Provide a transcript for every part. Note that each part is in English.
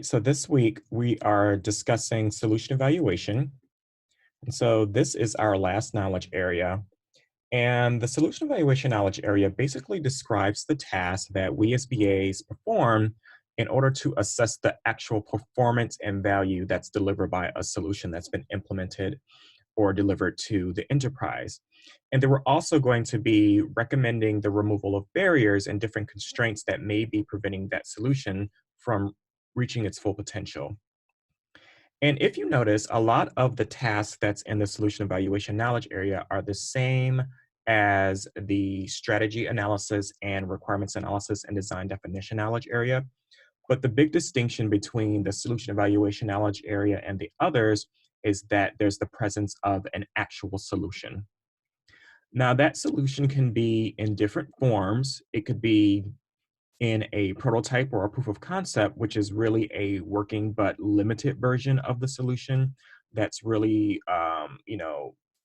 right, so this week we are discussing solution evaluation. And so this is our last knowledge area. And the solution evaluation knowledge area basically describes the task that we as BAs perform in order to assess the actual performance and value that's delivered by a solution that's been implemented or delivered to the enterprise. And then we're also going to be recommending the removal of barriers and different constraints that may be preventing that solution from reaching its full potential. And if you notice, a lot of the tasks that's in the solution evaluation knowledge area are the same as the strategy analysis and requirements analysis and design definition knowledge area. But the big distinction between the solution evaluation knowledge area and the others is that there's the presence of an actual solution. Now, that solution can be in different forms. It could be in a prototype or a proof of concept, which is really a working but limited version of the solution that's really,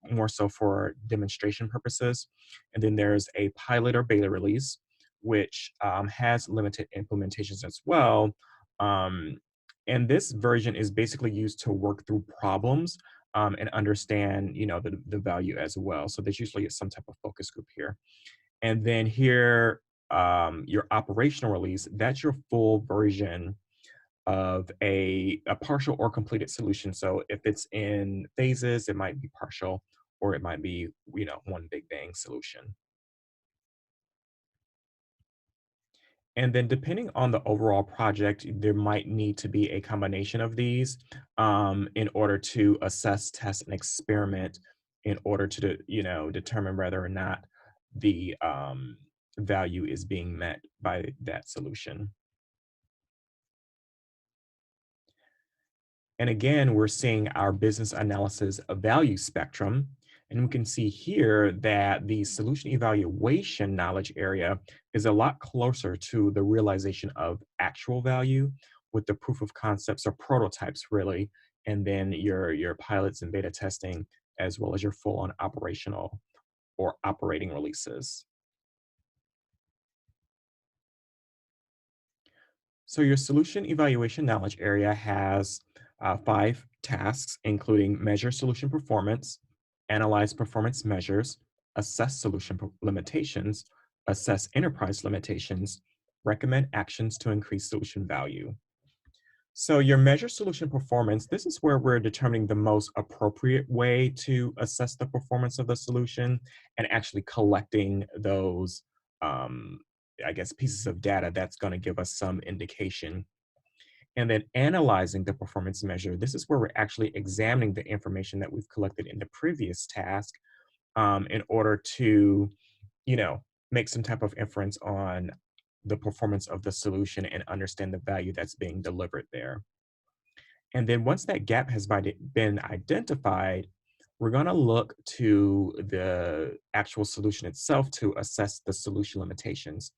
more so for demonstration purposes. And then there's a pilot or beta release, which has limited implementations as well. Um, and this version is basically used to work through problems and understand, the value as well. So there's usually some type of focus group here. And then here, your operational release, that's your full version of a partial or completed solution. So if it's in phases, it might be partial or it might be, one big bang solution. And then depending on the overall project, there might need to be a combination of these in order to assess, test, and experiment in order to, determine whether or not the value is being met by that solution. And again, we're seeing our business analysis of value spectrum. And we can see here that the solution evaluation knowledge area is a lot closer to the realization of actual value with the proof of concepts or prototypes, really, and then your pilots and beta testing, as well as your full-on operational or operating releases. So your solution evaluation knowledge area has five tasks, including measure solution performance, analyze performance measures, assess solution limitations, assess enterprise limitations, recommend actions to increase solution value. So your measure solution performance, this is where we're determining the most appropriate way to assess the performance of the solution and actually collecting those, um, I guess, pieces of data that's going to give us some indication. And then analyzing the performance measure, this is where we're actually examining the information that we've collected in the previous task in order to, you know, make some type of inference on the performance of the solution and understand the value that's being delivered there. And then once that gap has been identified, we're going to look to the actual solution itself to assess the solution limitations.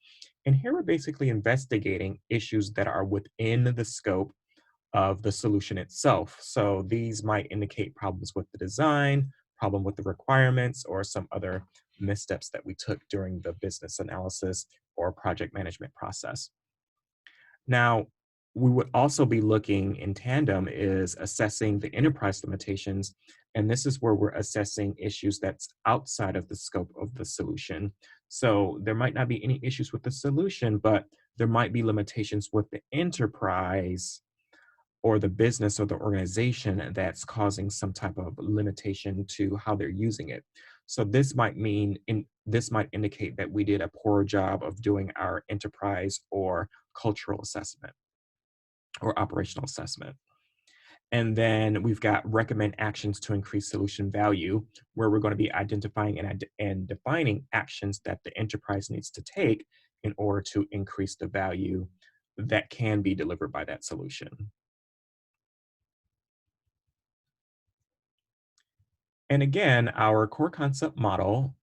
And here we're basically investigating issues that are within the scope of the solution itself. So these might indicate problems with the design, problem with the requirements, or some other missteps that we took during the business analysis or project management process. Now, we would also be looking in tandem is assessing the enterprise limitations. And this is where we're assessing issues that's outside of the scope of the solution. So there might not be any issues with the solution, but there might be limitations with the enterprise or the business or the organization that's causing some type of limitation to how they're using it. So this might indicate that we did a poor job of doing our enterprise or cultural assessment or operational assessment. And then we've got recommend actions to increase solution value, where we're going to be identifying and defining actions that the enterprise needs to take in order to increase the value that can be delivered by that solution. And again, our core concept model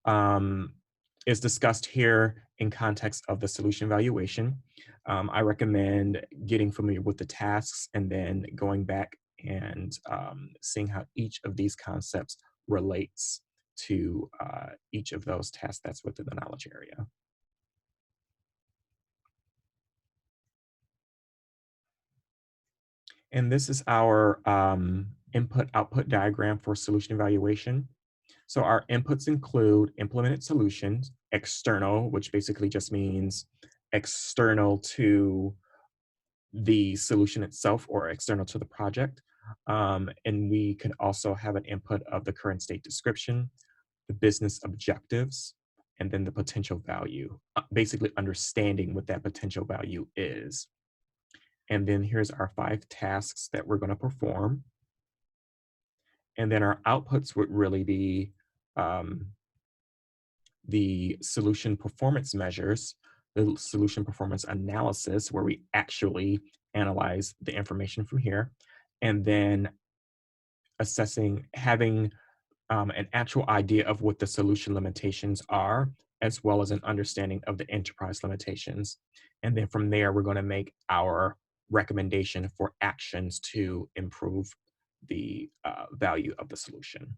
is discussed here in context of the solution evaluation. I recommend getting familiar with the tasks and then going back and seeing how each of these concepts relates to each of those tasks that's within the knowledge area. And this is our input output diagram for solution evaluation. So our inputs include implemented solutions, external, which basically just means external to the solution itself or external to the project. And we can also have an input of the current state description, the business objectives, and then the potential value, basically understanding what that potential value is. And then here's our 5 tasks that we're going to perform. And then our outputs would really be um, the solution performance measures, the solution performance analysis, where we actually analyze the information from here, and then having an actual idea of what the solution limitations are, as well as an understanding of the enterprise limitations. And then from there, we're going to make our recommendation for actions to improve the value of the solution.